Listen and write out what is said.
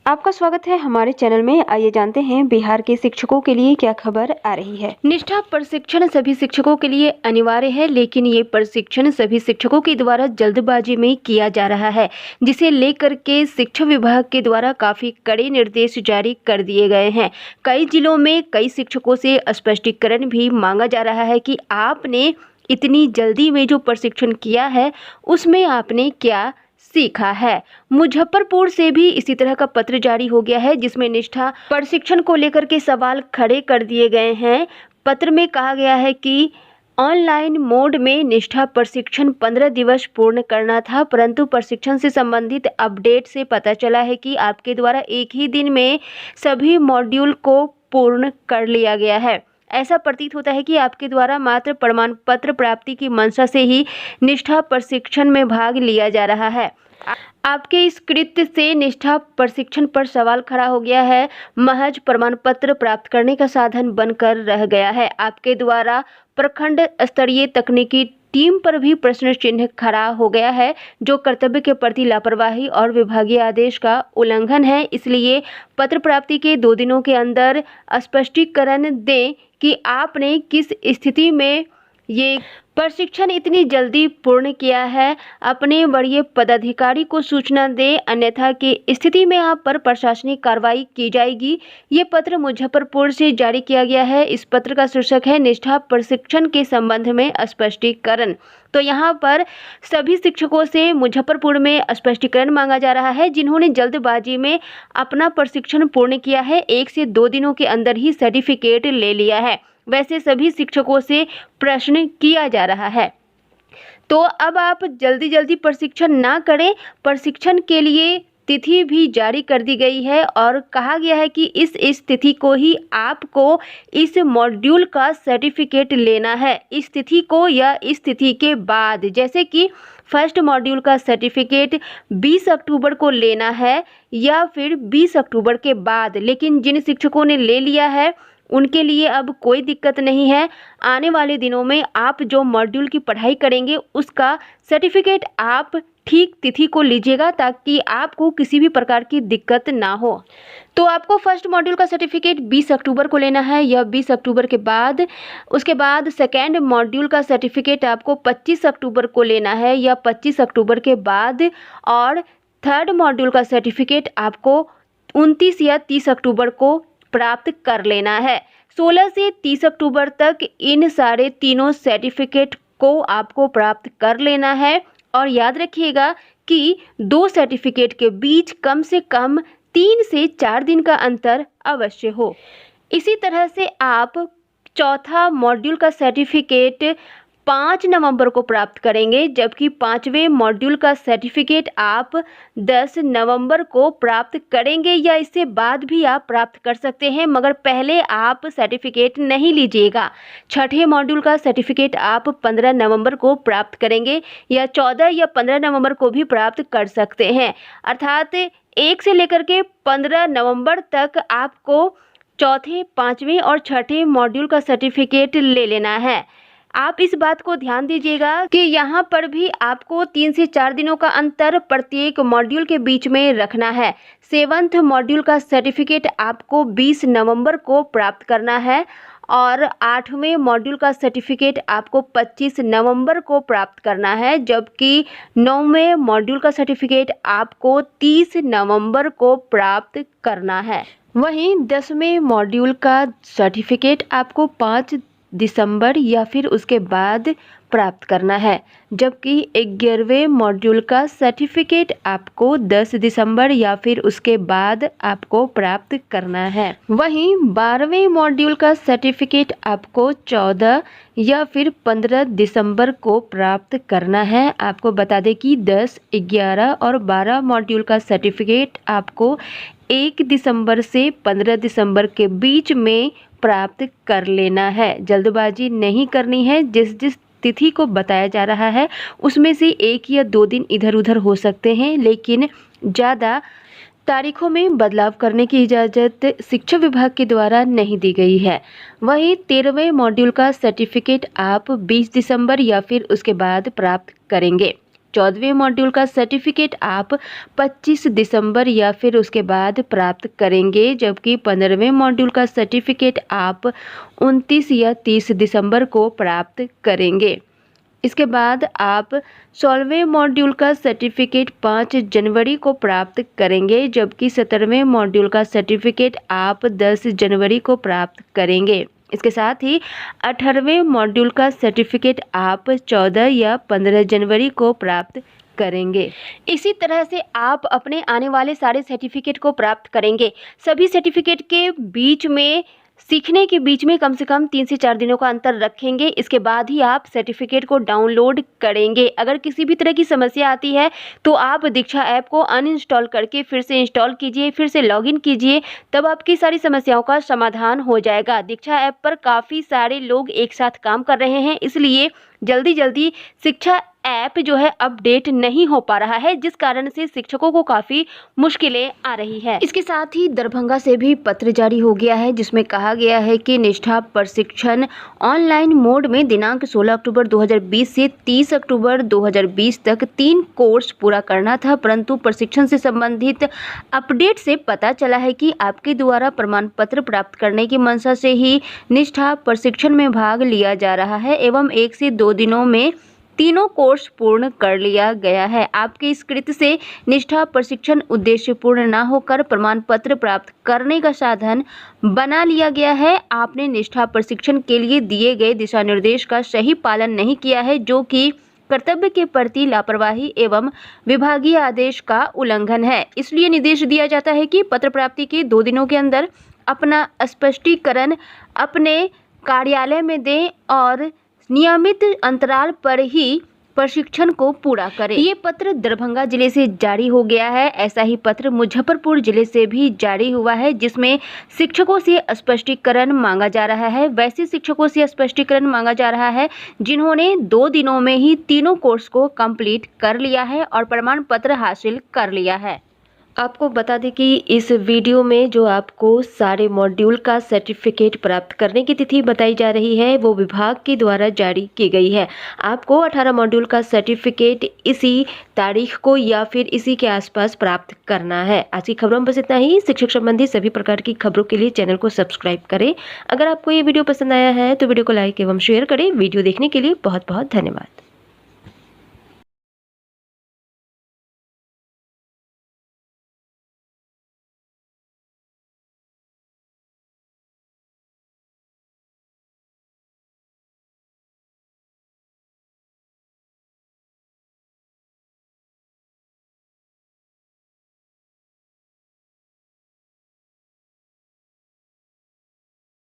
आपका स्वागत है हमारे चैनल में। आइए जानते हैं बिहार के शिक्षकों के लिए क्या खबर आ रही है। निष्ठा प्रशिक्षण सभी शिक्षकों के लिए अनिवार्य है, लेकिन ये प्रशिक्षण सभी शिक्षकों के द्वारा जल्दबाजी में किया जा रहा है, जिसे लेकर के शिक्षा विभाग के द्वारा काफी कड़े निर्देश जारी कर दिए गए हैं। कई जिलों में कई शिक्षकों से स्पष्टीकरण भी मांगा जा रहा है कि आपने इतनी जल्दी में जो प्रशिक्षण किया है उसमें आपने क्या सीखा है। मुजफ्फरपुर से भी इसी तरह का पत्र जारी हो गया है, जिसमें निष्ठा प्रशिक्षण को लेकर के सवाल खड़े कर दिए गए हैं। पत्र में कहा गया है कि ऑनलाइन मोड में निष्ठा प्रशिक्षण 15 दिवस पूर्ण करना था, परंतु प्रशिक्षण से संबंधित अपडेट से पता चला है कि आपके द्वारा एक ही दिन में सभी मॉड्यूल को पूर्ण कर लिया गया है। ऐसा प्रतीत होता है कि आपके द्वारा मात्र प्रमाण पत्र प्राप्ति की मंशा से ही निष्ठा प्रशिक्षण में भाग लिया जा रहा है। आपके इस कृत्य से निष्ठा प्रशिक्षण पर सवाल खड़ा हो गया है, महज प्रमाण पत्र प्राप्त करने का साधन बनकर रह गया है। आपके द्वारा प्रखंड स्तरीय तकनीकी टीम पर भी प्रश्न चिन्ह खड़ा हो गया है, जो कर्तव्य के प्रति लापरवाही और विभागीय आदेश का उल्लंघन है। इसलिए पत्र प्राप्ति के 2 दिनों के अंदर स्पष्टीकरण दें कि आपने किस स्थिति में ये प्रशिक्षण इतनी जल्दी पूर्ण किया है। अपने वरीय पदाधिकारी को सूचना दें, अन्यथा की स्थिति में आप पर प्रशासनिक कार्रवाई की जाएगी। ये पत्र मुजफ्फरपुर से जारी किया गया है। इस पत्र का शीर्षक है निष्ठा प्रशिक्षण के संबंध में स्पष्टीकरण। तो यहाँ पर सभी शिक्षकों से मुजफ्फरपुर में स्पष्टीकरण मांगा जा रहा है, जिन्होंने जल्दबाजी में अपना प्रशिक्षण पूर्ण किया है। 1 से 2 दिनों के अंदर ही सर्टिफिकेट ले लिया है। वैसे सभी शिक्षकों से प्रश्न किया जा रहा है, तो अब आप जल्दी प्रशिक्षण ना करें। प्रशिक्षण के लिए तिथि भी जारी कर दी गई है और कहा गया है कि इस तिथि को ही आपको इस मॉड्यूल का सर्टिफिकेट लेना है। इस तिथि को या इस तिथि के बाद, जैसे कि फर्स्ट मॉड्यूल का सर्टिफिकेट 20 अक्टूबर को लेना है या फिर 20 अक्टूबर के बाद। लेकिन जिन शिक्षकों ने ले लिया है उनके लिए अब कोई दिक्कत नहीं है। आने वाले दिनों में आप जो मॉड्यूल की पढ़ाई करेंगे उसका सर्टिफिकेट आप ठीक तिथि को लीजिएगा, ताकि आपको किसी भी प्रकार की दिक्कत ना हो। तो आपको फर्स्ट मॉड्यूल का सर्टिफिकेट 20 अक्टूबर को लेना है या 20 अक्टूबर के बाद। उसके बाद सेकेंड मॉड्यूल का सर्टिफिकेट आपको 25 अक्टूबर को लेना है या 25 अक्टूबर के बाद। और थर्ड मॉड्यूल का सर्टिफिकेट आपको 29 या 30 अक्टूबर को प्राप्त कर लेना है। 16 से 30 अक्टूबर तक इन सारे तीनों सर्टिफिकेट को आपको प्राप्त कर लेना है। और याद रखिएगा कि 2 सर्टिफिकेट के बीच कम से कम 3 से 4 दिन का अंतर अवश्य हो। इसी तरह से आप चौथा मॉड्यूल का सर्टिफिकेट 5 नवंबर को प्राप्त करेंगे, जबकि 5वें मॉड्यूल का सर्टिफिकेट आप 10 नवंबर को प्राप्त करेंगे, या इससे बाद भी आप प्राप्त कर सकते हैं, मगर पहले आप सर्टिफिकेट नहीं लीजिएगा। छठे मॉड्यूल का सर्टिफिकेट आप 15 नवंबर को प्राप्त करेंगे या 14 या 15 नवंबर को भी प्राप्त कर सकते हैं। अर्थात 1 से लेकर के 15 नवंबर तक आपको चौथे, 5वें और छठे मॉड्यूल का सर्टिफिकेट ले लेना है। आप इस बात को ध्यान दीजिएगा कि यहाँ पर भी आपको 3 से 4 दिनों का अंतर प्रत्येक मॉड्यूल के बीच में रखना है। 7th मॉड्यूल का सर्टिफिकेट आपको 20 नवंबर को प्राप्त करना है और 8वें मॉड्यूल का सर्टिफिकेट आपको 25 नवंबर को प्राप्त करना है, जबकि 9वें मॉड्यूल का सर्टिफिकेट आपको 30 नवंबर को प्राप्त करना है। वहीं 10वें मॉड्यूल का सर्टिफिकेट आपको 5 दिसंबर या फिर उसके बाद प्राप्त करना है, जबकि 11वें मॉड्यूल का सर्टिफिकेट आपको 10 दिसंबर या फिर उसके बाद आपको प्राप्त करना है। वहीं 12वें मॉड्यूल का सर्टिफिकेट आपको 14 या फिर 15 दिसंबर को प्राप्त करना है। आपको बता दें कि 10, 11 और 12 मॉड्यूल का सर्टिफिकेट आपको 1 दिसंबर से 15 दिसंबर के बीच में प्राप्त कर लेना है। जल्दबाजी नहीं करनी है। जिस तिथि को बताया जा रहा है उसमें से 1 या 2 दिन इधर उधर हो सकते हैं, लेकिन ज़्यादा तारीखों में बदलाव करने की इजाज़त शिक्षा विभाग के द्वारा नहीं दी गई है। वहीं 13वें मॉड्यूल का सर्टिफिकेट आप 20 दिसंबर या फिर उसके बाद प्राप्त करेंगे। 14वें मॉड्यूल का सर्टिफिकेट आप 25 दिसंबर या फिर उसके बाद प्राप्त करेंगे, जबकि 15वें मॉड्यूल का सर्टिफिकेट आप 29 या 30 दिसंबर को प्राप्त करेंगे। इसके बाद आप 16वें मॉड्यूल का सर्टिफिकेट 5 जनवरी को प्राप्त करेंगे, जबकि 17वें मॉड्यूल का सर्टिफिकेट आप 10 जनवरी को प्राप्त करेंगे। इसके साथ ही 18वें मॉड्यूल का सर्टिफिकेट आप 14 या 15 जनवरी को प्राप्त करेंगे। इसी तरह से आप अपने आने वाले सारे सर्टिफिकेट को प्राप्त करेंगे। सभी सर्टिफिकेट के बीच में सीखने के बीच में कम से कम 3 से 4 दिनों का अंतर रखेंगे। इसके बाद ही आप सर्टिफिकेट को डाउनलोड करेंगे। अगर किसी भी तरह की समस्या आती है तो आप दीक्षा ऐप को अनइंस्टॉल करके फिर से इंस्टॉल कीजिए, फिर से लॉगिन कीजिए, तब आपकी सारी समस्याओं का समाधान हो जाएगा। दीक्षा ऐप पर काफ़ी सारे लोग एक साथ काम कर रहे हैं, इसलिए जल्दी शिक्षा ऐप जो है अपडेट नहीं हो पा रहा है, जिस कारण से शिक्षकों को काफ़ी मुश्किलें आ रही है। इसके साथ ही दरभंगा से भी पत्र जारी हो गया है, जिसमें कहा गया है कि निष्ठा प्रशिक्षण ऑनलाइन मोड में दिनांक 16 अक्टूबर 2020 से 30 अक्टूबर 2020 तक 3 कोर्स पूरा करना था, परंतु प्रशिक्षण से संबंधित अपडेट से पता चला है कि आपके द्वारा प्रमाण पत्र प्राप्त करने की मंशा से ही निष्ठा प्रशिक्षण में भाग लिया जा रहा है एवं 1 से 2 दिनों में तीनों कोर्स पूर्ण कर लिया गया है। आपके इस कृत्य से निष्ठा प्रशिक्षण उद्देश्य पूर्ण न होकर प्रमाण पत्र प्राप्त करने का साधन बना लिया गया है। आपने निष्ठा प्रशिक्षण के लिए दिए गए दिशा निर्देश का सही पालन नहीं किया है, जो कि कर्तव्य के प्रति लापरवाही एवं विभागीय आदेश का उल्लंघन है। इसलिए निर्देश दिया जाता है कि पत्र प्राप्ति के 2 दिनों के अंदर अपना स्पष्टीकरण अपने कार्यालय में दें और नियमित अंतराल पर ही प्रशिक्षण को पूरा करें। ये पत्र दरभंगा जिले से जारी हो गया है। ऐसा ही पत्र मुजफ्फरपुर जिले से भी जारी हुआ है, जिसमें शिक्षकों से स्पष्टीकरण मांगा जा रहा है। वैसे शिक्षकों से स्पष्टीकरण मांगा जा रहा है जिन्होंने 2 दिनों में ही तीनों कोर्स को कंप्लीट कर लिया है और प्रमाण पत्र हासिल कर लिया है। आपको बता दें कि इस वीडियो में जो आपको सारे मॉड्यूल का सर्टिफिकेट प्राप्त करने की तिथि बताई जा रही है, वो विभाग के द्वारा जारी की गई है। आपको 18 मॉड्यूल का सर्टिफिकेट इसी तारीख को या फिर इसी के आसपास प्राप्त करना है। आज की खबरों में बस इतना ही। शिक्षक संबंधी सभी प्रकार की खबरों के लिए चैनल को सब्सक्राइब करें। अगर आपको ये वीडियो पसंद आया है तो वीडियो को लाइक एवं शेयर करें। वीडियो देखने के लिए बहुत बहुत धन्यवाद।